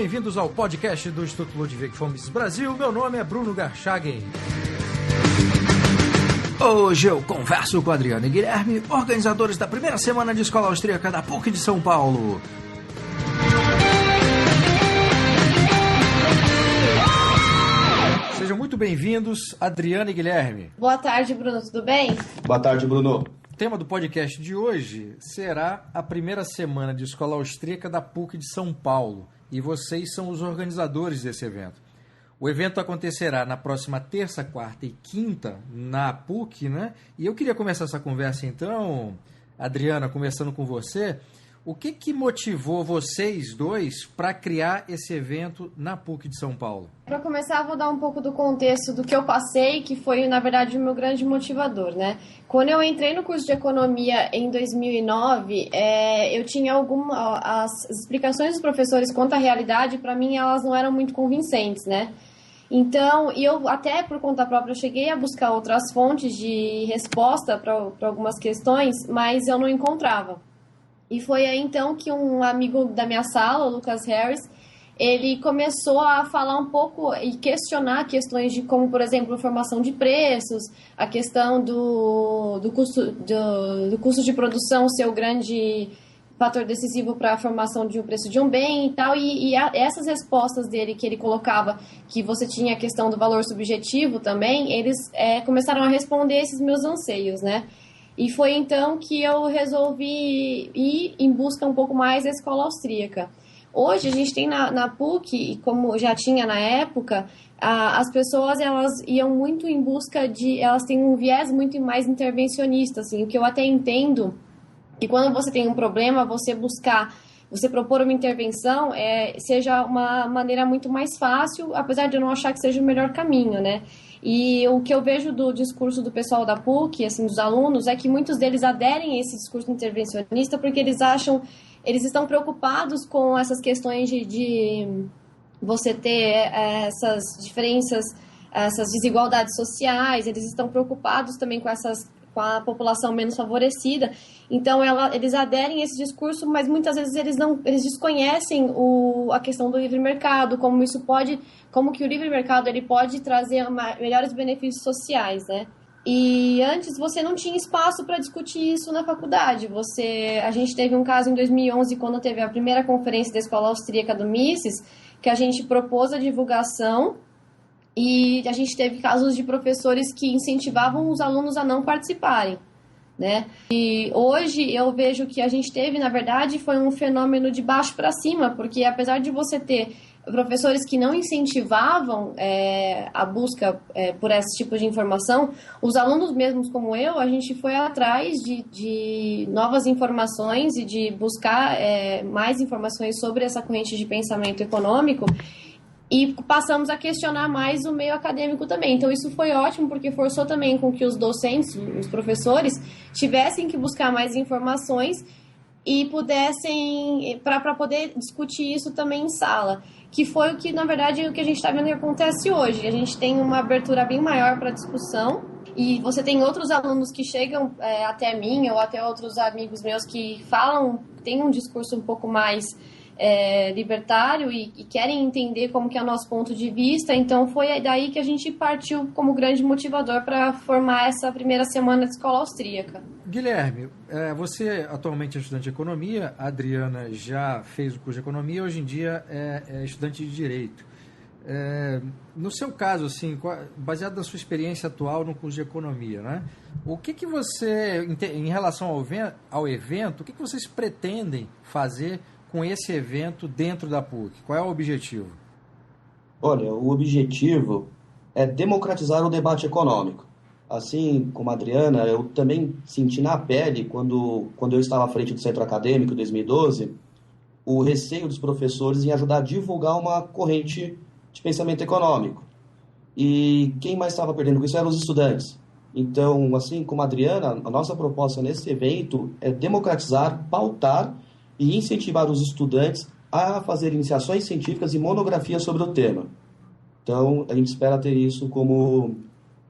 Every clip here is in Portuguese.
bem-vindos ao podcast do Instituto Ludwig von Mises Brasil. Meu nome é Bruno Garchagen. Hoje eu converso com Adriana e Guilherme, organizadores da primeira semana de Escola Austríaca da PUC de São Paulo. Sejam muito bem-vindos, Adriana e Guilherme. Boa tarde, Bruno, tudo bem? Boa tarde, Bruno. O tema do podcast de hoje será a primeira semana de Escola Austríaca da PUC de São Paulo, e vocês são os organizadores desse evento. O evento acontecerá na próxima terça, quarta e quinta na PUC, né? E eu queria começar essa conversa então, Adriana, conversando com você. O que motivou vocês dois para criar esse evento na PUC de São Paulo? Para começar, vou dar um pouco do contexto do que eu passei, que foi, na verdade, o meu grande motivador, né? Quando eu entrei no curso de Economia em 2009, eu tinha as explicações dos professores quanto à realidade, para mim, elas não eram muito convincentes, né? Então, eu até por conta própria cheguei a buscar outras fontes de resposta para algumas questões, mas eu não encontrava. E foi aí, então, que um amigo da minha sala, o Lucas Harris, ele começou a falar um pouco e questionar questões de como, por exemplo, formação de preços, a questão do custo de produção ser o grande fator decisivo para a formação de um preço de um bem e tal. E essas respostas dele que ele colocava, que você tinha a questão do valor subjetivo também, eles começaram a responder esses meus anseios, né? E foi então que eu resolvi ir em busca um pouco mais da escola austríaca. Hoje a gente tem na PUC, e como já tinha na época, as pessoas elas iam muito em busca de... Elas têm um viés muito mais intervencionista, assim, o que eu até entendo que quando você tem um problema, você propor uma intervenção seja uma maneira muito mais fácil, apesar de eu não achar que seja o melhor caminho, né? E o que eu vejo do discurso do pessoal da PUC, assim, dos alunos, é que muitos deles aderem a esse discurso intervencionista porque eles estão preocupados com essas questões de você ter essas diferenças, essas desigualdades sociais, eles estão preocupados também com a população menos favorecida. Então, eles aderem a esse discurso, mas muitas vezes eles desconhecem a questão do livre mercado, como que o livre mercado ele pode trazer melhores benefícios sociais, né? E antes você não tinha espaço para discutir isso na faculdade. A gente teve um caso em 2011, quando teve a primeira conferência da Escola Austríaca do Mises, que a gente propôs a divulgação. E a gente teve casos de professores que incentivavam os alunos a não participarem, né? E hoje eu vejo que a gente teve, na verdade, foi um fenômeno de baixo para cima, porque apesar de você ter professores que não incentivavam a busca por esse tipo de informação, os alunos mesmos como eu, a gente foi atrás de novas informações e de buscar mais informações sobre essa corrente de pensamento econômico, e passamos a questionar mais o meio acadêmico também. Então, isso foi ótimo, porque forçou também com que os docentes, os professores, tivessem que buscar mais informações e pudessem, para poder discutir isso também em sala. Que foi o que, na verdade, o que a gente está vendo que acontece hoje. A gente tem uma abertura bem maior para discussão, e você tem outros alunos que chegam até mim, ou até outros amigos meus que têm um discurso um pouco mais libertário e querem entender como que é o nosso ponto de vista. Então foi daí que a gente partiu como grande motivador para formar essa primeira semana de escola austríaca. Guilherme, você atualmente é estudante de economia, a Adriana já fez o curso de economia, hoje em dia é estudante de direito. No seu caso, assim, baseado na sua experiência atual no curso de economia, né? O que você, em relação ao evento, o que vocês pretendem fazer com esse evento dentro da PUC? Qual é o objetivo? Olha, o objetivo é democratizar o debate econômico. Assim como a Adriana, eu também senti na pele, quando eu estava à frente do centro acadêmico em 2012, o receio dos professores em ajudar a divulgar uma corrente de pensamento econômico. E quem mais estava perdendo com isso eram os estudantes. Então, assim como a Adriana, a nossa proposta nesse evento é democratizar, pautar e incentivar os estudantes a fazer iniciações científicas e monografias sobre o tema. Então, a gente espera ter isso como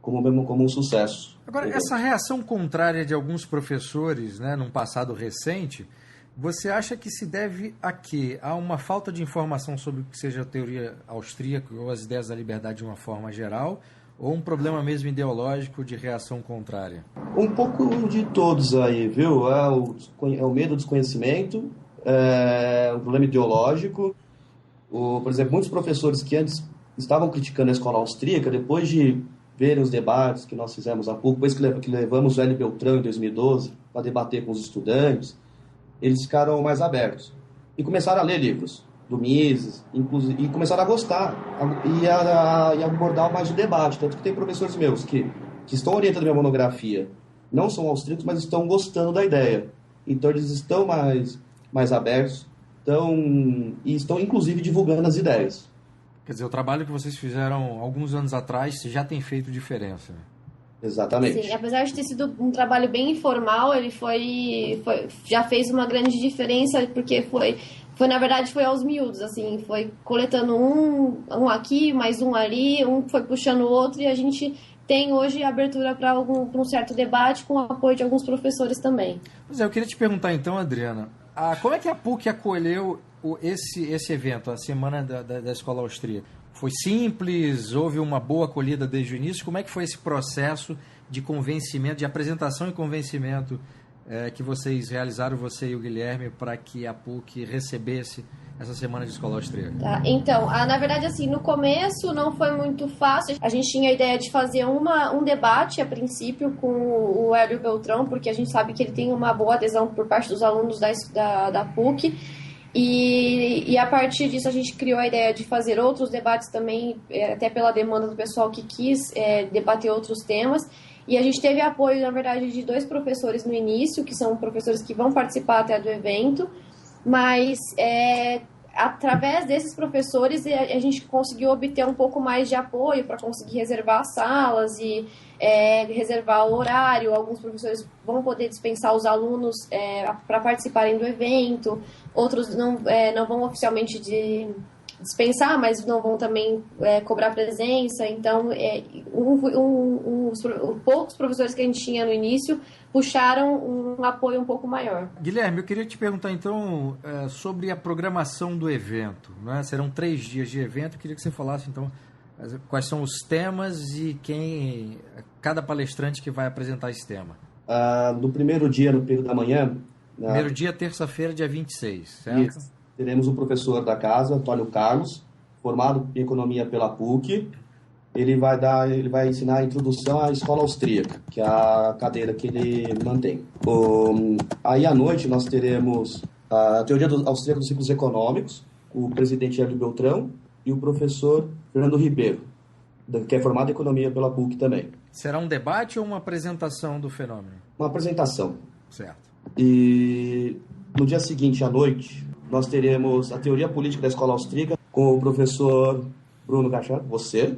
um sucesso. Agora, essa reação contrária de alguns professores, né, num passado recente, Você acha que se deve a quê? A uma falta de informação sobre o que seja a teoria austríaca ou as ideias da liberdade de uma forma geral, ou um problema mesmo ideológico de reação contrária? Um pouco de todos aí, viu? É o medo do desconhecimento, é o problema ideológico. Por exemplo, muitos professores que antes estavam criticando a escola austríaca, depois de verem os debates que nós fizemos há pouco, depois que levamos o Hélio Beltrão em 2012 para debater com os estudantes, eles ficaram mais abertos e começaram a ler livros do Mises, inclusive, e começaram a gostar e abordar mais o debate. Tanto que tem professores meus que estão orientando minha monografia, não são austríacos, mas estão gostando da ideia. Então eles estão mais abertos e estão inclusive divulgando as ideias. Quer dizer, o trabalho que vocês fizeram alguns anos atrás já tem feito diferença. Exatamente. Sim, apesar de ter sido um trabalho bem informal, ele já fez uma grande diferença, porque na verdade, foi aos miúdos, assim, foi coletando um aqui, mais um ali, um foi puxando o outro, e a gente tem hoje abertura para um certo debate com o apoio de alguns professores também. Pois é, eu queria te perguntar então, Adriana, como é que a PUC acolheu esse evento, a Semana da Escola Austríaca? Foi simples? Houve uma boa acolhida desde o início? Como é que foi esse processo de convencimento, de apresentação e convencimento que vocês realizaram, você e o Guilherme, para que a PUC recebesse essa Semana de Escola Austríaca? Tá, então, na verdade, assim, no começo não foi muito fácil. A gente tinha a ideia de fazer um debate, a princípio, com o Hélio Beltrão, porque a gente sabe que ele tem uma boa adesão por parte dos alunos da PUC. E a partir disso a gente criou a ideia de fazer outros debates também, até pela demanda do pessoal que quis debater outros temas. E a gente teve apoio, na verdade, de 2 professores no início, que são professores que vão participar até do evento, mas através desses professores a gente conseguiu obter um pouco mais de apoio para conseguir reservar as salas e reservar o horário. Alguns professores vão poder dispensar os alunos para participarem do evento, outros não vão oficialmente dispensar, mas não vão também cobrar presença. Então, os poucos professores que a gente tinha no início puxaram um apoio um pouco maior. Guilherme, eu queria te perguntar então sobre a programação do evento, né? Serão 3 dias de evento, eu queria que você falasse então quais são os temas e cada palestrante que vai apresentar esse tema. No primeiro dia, no período da manhã... Primeiro dia, terça-feira, dia 26, certo? Isso. Teremos o professor da casa, Antônio Carlos, formado em economia pela PUC. Ele vai ensinar a introdução à escola austríaca, que é a cadeira que ele mantém. Aí à noite nós teremos a teoria austríaca dos ciclos econômicos, o presidente Hélio Beltrão e o professor Fernando Ribeiro, que é formado em economia pela PUC também. Será um debate ou uma apresentação do fenômeno? Uma apresentação. Certo. E no dia seguinte, à noite, nós teremos a teoria política da escola austríaca com o professor Bruno Cachar, você,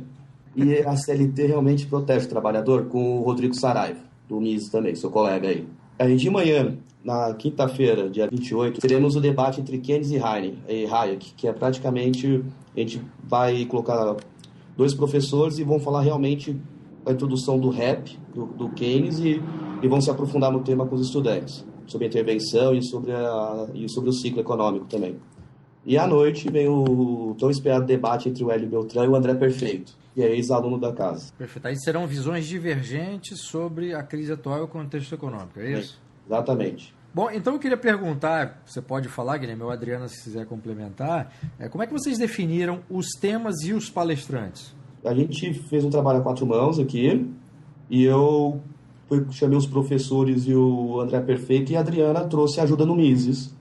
e a CLT realmente protege o trabalhador com o Rodrigo Saraiva, do Mises também, seu colega aí. Aí de manhã, na quinta-feira, dia 28, teremos o debate entre Keynes e Hayek, que é praticamente, a gente vai colocar 2 professores e vão falar realmente a introdução do rap, do Keynes, e vão se aprofundar no tema com os estudantes, sobre a intervenção e sobre o ciclo econômico também. E à noite vem o tão esperado debate entre o Hélio Beltrão e o André Perfeito, que é ex-aluno da casa. Perfeito. Aí serão visões divergentes sobre a crise atual e o contexto econômico, é isso? Exatamente. Bom, então eu queria perguntar, você pode falar, Guilherme, ou a Adriana, se quiser complementar, como é que vocês definiram os temas e os palestrantes? A gente fez um trabalho a 4 mãos aqui, e eu chamei os professores e o André Perfeito, e a Adriana trouxe ajuda no Mises.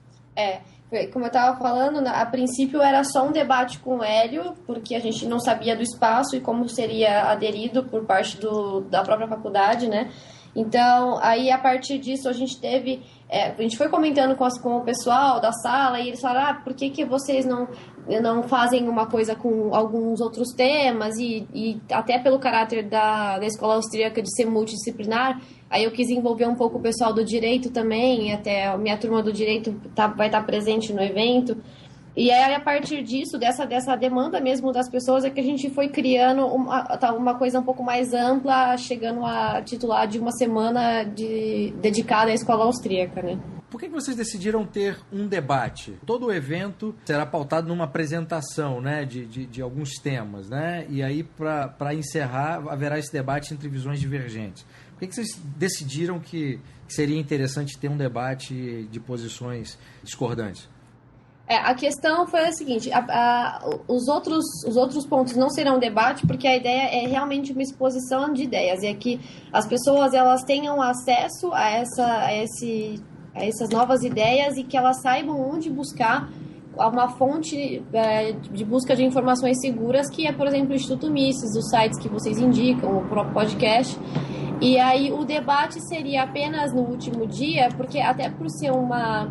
Como eu estava falando, a princípio era só um debate com o Hélio, porque a gente não sabia do espaço e como seria aderido por parte da própria faculdade, né? Então, aí a partir disso a gente foi comentando com o pessoal da sala e eles falaram, por que vocês não fazem uma coisa com alguns outros temas e até pelo caráter da escola austríaca de ser multidisciplinar, aí eu quis envolver um pouco o pessoal do direito também, até a minha turma do direito vai estar presente no evento. E aí, a partir disso, dessa demanda mesmo das pessoas, é que a gente foi criando uma coisa um pouco mais ampla, chegando a titular de uma semana dedicada à escola austríaca, né? Por que vocês decidiram ter um debate? Todo o evento será pautado numa apresentação, né, de alguns temas, né? E aí, para encerrar, haverá esse debate entre visões divergentes. Por que vocês decidiram que seria interessante ter um debate de posições discordantes? A questão foi a seguinte, os outros pontos não serão debate, porque a ideia é realmente uma exposição de ideias, e é que as pessoas elas tenham acesso a essas novas ideias e que elas saibam onde buscar uma fonte de busca de informações seguras, que é, por exemplo, o Instituto Mises, os sites que vocês indicam, o próprio podcast. E aí o debate seria apenas no último dia, porque até por ser uma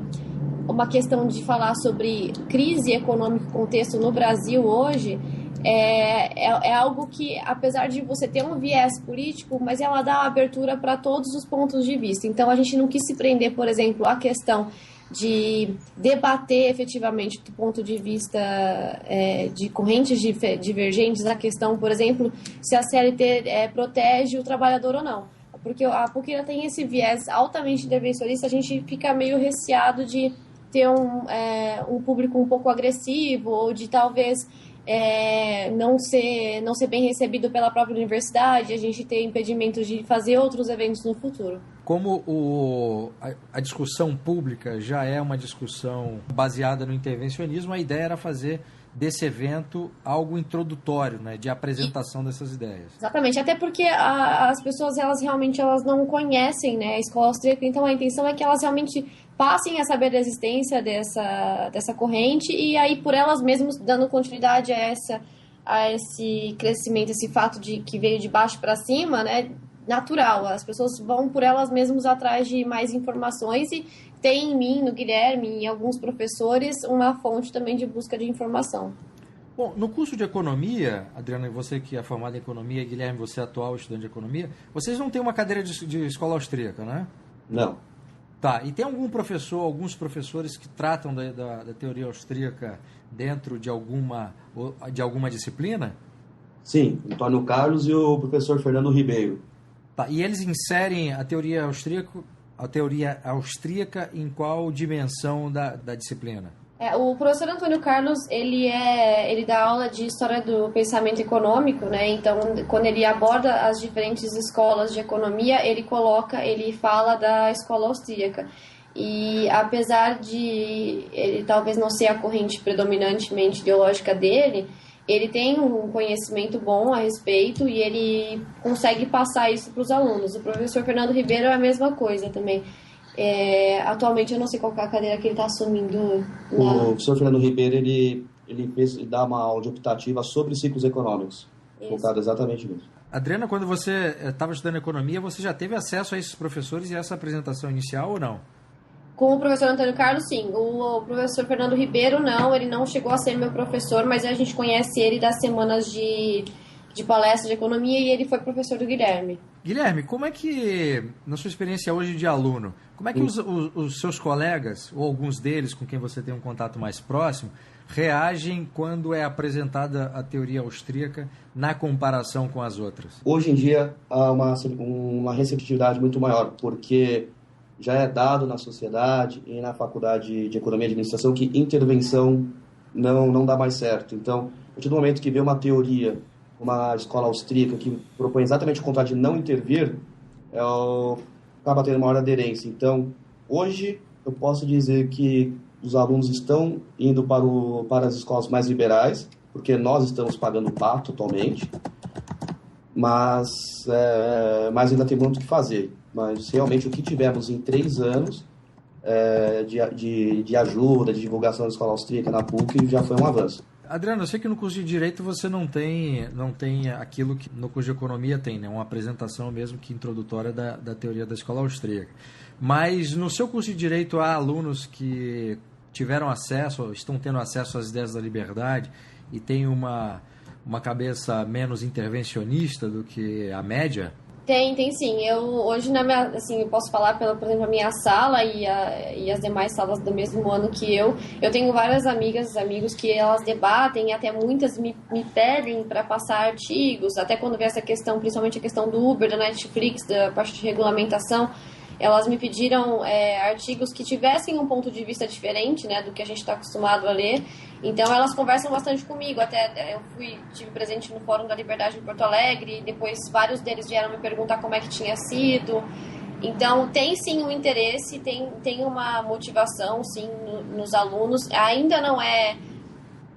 questão de falar sobre crise econômica e contexto no Brasil hoje, é algo que, apesar de você ter um viés político, mas ela dá abertura para todos os pontos de vista. Então, a gente não quis se prender, por exemplo, à questão de debater efetivamente do ponto de vista de correntes divergentes, a questão, por exemplo, se a CLT protege o trabalhador ou não. Porque a PUC tem esse viés altamente intervencionista, a gente fica meio receado de ter um público um pouco agressivo ou de talvez não ser bem recebido pela própria universidade, a gente ter impedimentos de fazer outros eventos no futuro. Como a discussão pública já é uma discussão baseada no intervencionismo, a ideia era fazer desse evento algo introdutório, né, de apresentação dessas ideias. Exatamente, até porque as pessoas elas não conhecem, né, a escola austríaca, então a intenção é que elas realmente passem a saber da existência dessa corrente e aí por elas mesmas dando continuidade a esse crescimento, esse fato de que veio de baixo para cima, né, natural. As pessoas vão por elas mesmas atrás de mais informações e tem em mim, no Guilherme e em alguns professores uma fonte também de busca de informação. Bom, no curso de economia, Adriana, você que é formada em economia, e Guilherme, você é atual estudante de economia, vocês não têm uma cadeira de escola austríaca, né? Não. Tá, e tem alguns professores que tratam da teoria austríaca dentro de alguma disciplina? Sim, Antônio Carlos e o professor Fernando Ribeiro. Tá, e eles inserem a teoria austríaca em qual dimensão da disciplina? O professor Antônio Carlos, ele dá aula de história do pensamento econômico, né? Então, quando ele aborda as diferentes escolas de economia, ele fala da escola austríaca. E apesar de ele talvez não ser a corrente predominantemente ideológica dele, ele tem um conhecimento bom a respeito e ele consegue passar isso para os alunos. O professor Fernando Ribeiro é a mesma coisa também. Atualmente eu não sei qual é a cadeira que ele está assumindo. O professor Fernando Ribeiro ele dá uma aula de optativa sobre ciclos econômicos, focado exatamente nisso. Adriana, quando você estava estudando economia, você já teve acesso a esses professores e essa apresentação inicial ou não? Com o professor Antônio Carlos, sim. O professor Fernando Ribeiro, não. Ele não chegou a ser meu professor, mas a gente conhece ele das semanas de palestra de economia e ele foi professor do Guilherme. Guilherme, como é que, na sua experiência hoje de aluno, como é que os seus colegas, ou alguns deles com quem você tem um contato mais próximo, reagem quando é apresentada a teoria austríaca na comparação com as outras? Hoje em dia há uma receptividade muito maior, porque já é dado na sociedade e na faculdade de Economia e Administração que intervenção não dá mais certo. Então, a partir do momento que vê uma teoria, uma escola austríaca que propõe exatamente o contrário de não intervir, acaba tendo maior aderência. Então, hoje, eu posso dizer que os alunos estão indo para as escolas mais liberais, porque nós estamos pagando o pato atualmente, mas ainda tem muito o que fazer. Mas realmente o que tivemos em 3 anos de ajuda, de divulgação da escola austríaca na PUC já foi um avanço. Adriano, eu sei que no curso de Direito você não tem aquilo que no curso de Economia tem, né? Uma apresentação mesmo que introdutória da teoria da escola austríaca. Mas no seu curso de Direito há alunos que tiveram acesso, estão tendo acesso às ideias da liberdade e têm uma cabeça menos intervencionista do que a média? Tem sim. Hoje, eu posso falar por exemplo, a minha sala e as demais salas do mesmo ano que eu tenho várias amigas e amigos que elas debatem, até muitas me pedem para passar artigos, até quando vem essa questão, principalmente a questão do Uber, da Netflix, da parte de regulamentação, elas me pediram artigos que tivessem um ponto de vista diferente, né, do que a gente está acostumado a ler. Então elas conversam bastante comigo. Até eu tive presente no Fórum da Liberdade em Porto Alegre, e depois vários deles vieram me perguntar como é que tinha sido. Então tem sim um interesse, tem uma motivação sim nos alunos. Ainda não é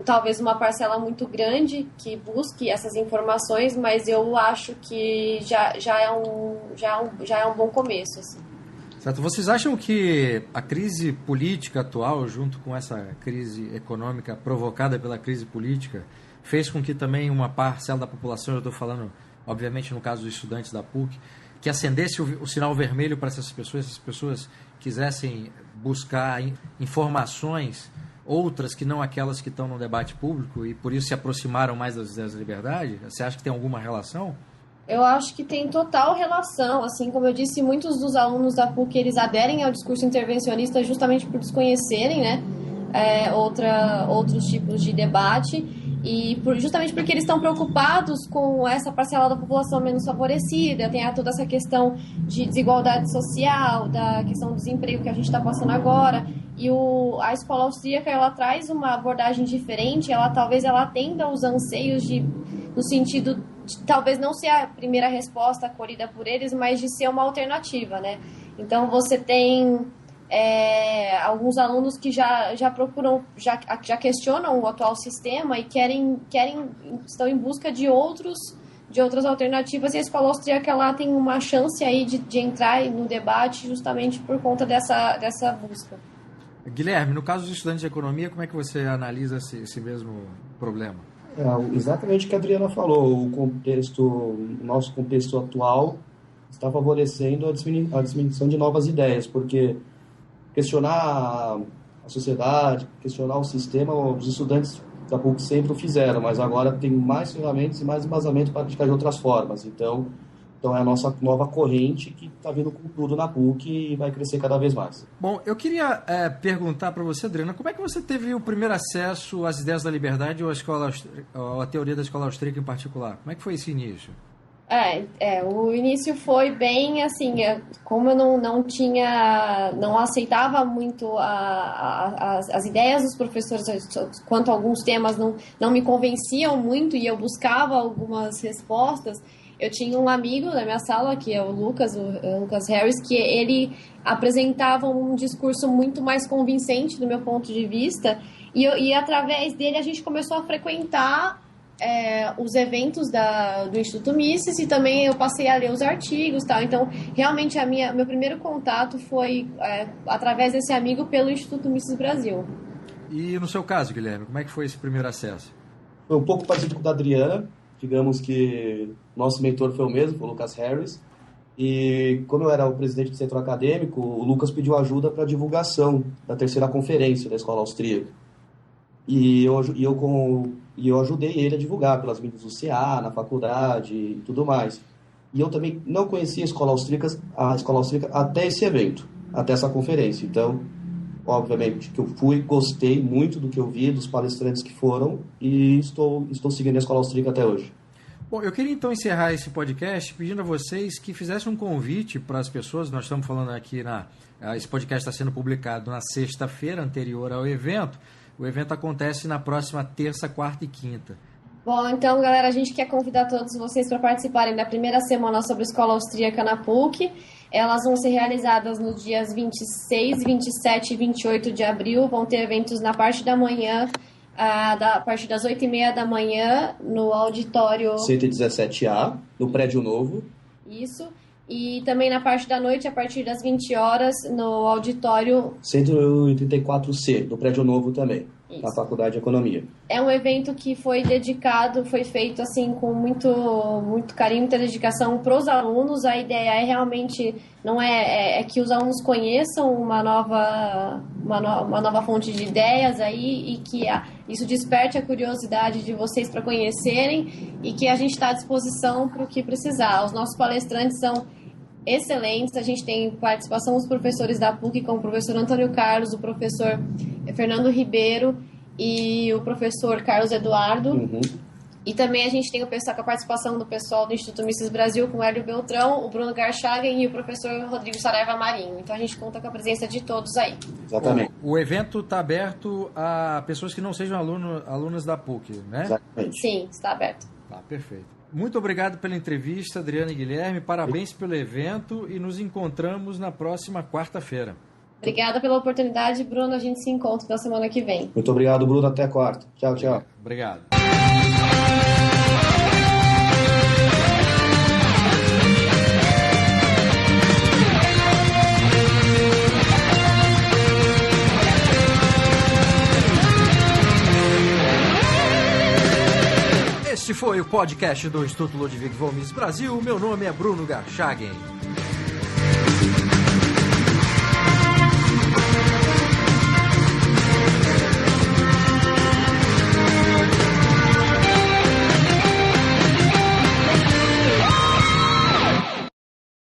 talvez uma parcela muito grande que busque essas informações, mas eu acho que já é um bom começo, assim. Certo. Vocês acham que a crise política atual, junto com essa crise econômica provocada pela crise política, fez com que também uma parcela da população, eu estou falando, obviamente, no caso dos estudantes da PUC, que acendesse o sinal vermelho para essas pessoas quisessem buscar informações outras que não aquelas que estão no debate público e por isso se aproximaram mais das ideias da liberdade? Você acha que tem alguma relação? Eu acho que tem total relação. Assim, como eu disse, muitos dos alunos da PUC, eles aderem ao discurso intervencionista justamente por desconhecerem, né, outros tipos de debate e justamente porque eles estão preocupados com essa parcela da população menos favorecida. Tem toda essa questão de desigualdade social, da questão do desemprego que a gente está passando agora. E a escola austríaca, ela traz uma abordagem diferente, talvez ela atenda aos anseios no sentido de talvez não ser a primeira resposta acolhida por eles, mas de ser uma alternativa, né? Então você tem alguns alunos que já procuram, já questionam o atual sistema e estão em busca de outras alternativas, e a escola austríaca ela tem uma chance aí de entrar no debate justamente por conta dessa busca. Guilherme, no caso dos estudantes de economia, como é que você analisa esse mesmo problema? Exatamente o que a Adriana falou. O nosso contexto atual está favorecendo a disseminação de novas ideias, porque questionar a sociedade, questionar o sistema, os estudantes da PUC sempre o fizeram, mas agora tem mais ferramentas e mais embasamento para praticar de outras formas. Então é a nossa nova corrente que está vindo com tudo na PUC e vai crescer cada vez mais. Bom, eu queria perguntar para você, Adriana, como é que você teve o primeiro acesso às ideias da liberdade ou à teoria da escola austríaca em particular? Como é que foi esse início? O início foi bem assim, como eu não aceitava muito as ideias dos professores quanto a alguns temas não me convenciam muito e eu buscava algumas respostas. Eu tinha um amigo na minha sala, que é o Lucas Harris, que ele apresentava um discurso muito mais convincente do meu ponto de vista, e através dele a gente começou a frequentar os eventos do Instituto Mises, e também eu passei a ler os artigos, tal. Então, realmente, meu primeiro contato foi através desse amigo pelo Instituto Mises Brasil. E no seu caso, Guilherme, como é que foi esse primeiro acesso? Foi um pouco parecido com o da Adriana. Digamos que nosso mentor foi o mesmo, foi o Lucas Harris. E como eu era o presidente do centro acadêmico, o Lucas pediu ajuda para a divulgação da terceira conferência da escola austríaca. E eu ajudei ele a divulgar pelas mídias do CA, na faculdade e tudo mais. E eu também não conhecia a escola austríaca até esse evento, até essa conferência. Então, obviamente, que eu gostei muito do que eu vi, dos palestrantes que foram, e estou seguindo a escola austríaca até hoje. Bom, eu queria então encerrar esse podcast pedindo a vocês que fizessem um convite para as pessoas. Nós estamos falando aqui, esse podcast está sendo publicado na sexta-feira anterior ao evento. O evento acontece na próxima terça, quarta e quinta. Bom, então, galera, a gente quer convidar todos vocês para participarem da primeira semana sobre a escola austríaca na PUC. Elas vão ser realizadas nos dias 26, 27 e 28 de abril. Vão ter eventos na parte da manhã, a partir das 8h30 da manhã, no auditório 117A, no prédio novo. Isso. E também na parte da noite, a partir das 20 horas, no auditório 184C, no prédio novo também, Isso. na Faculdade de Economia. É um evento que foi feito assim com muito carinho, muita dedicação para os alunos. A ideia é realmente é que os alunos conheçam uma nova fonte de ideias aí, e que isso desperte a curiosidade de vocês para conhecerem, e que a gente está à disposição para o que precisar. Os nossos palestrantes são excelentes. A gente tem participação dos professores da PUC, como o professor Antônio Carlos, o professor Fernando Ribeiro e o professor Carlos Eduardo. Uhum. E também a gente tem o pessoal, com a participação do pessoal do Instituto Mises Brasil, com o Hélio Beltrão, o Bruno Garchagen e o professor Rodrigo Saraiva Marinho. Então a gente conta com a presença de todos aí. Exatamente. O evento está aberto a pessoas que não sejam alunas da PUC, né? Exatamente. Sim, está aberto. Tá, perfeito. Muito obrigado pela entrevista, Adriana e Guilherme. Parabéns pelo evento e nos encontramos na próxima quarta-feira. Obrigada pela oportunidade, Bruno. A gente se encontra na semana que vem. Muito obrigado, Bruno. Até quarta. Tchau, tchau. Obrigado. Este foi o podcast do Instituto Ludwig von Mises Brasil. Meu nome é Bruno Garchagen.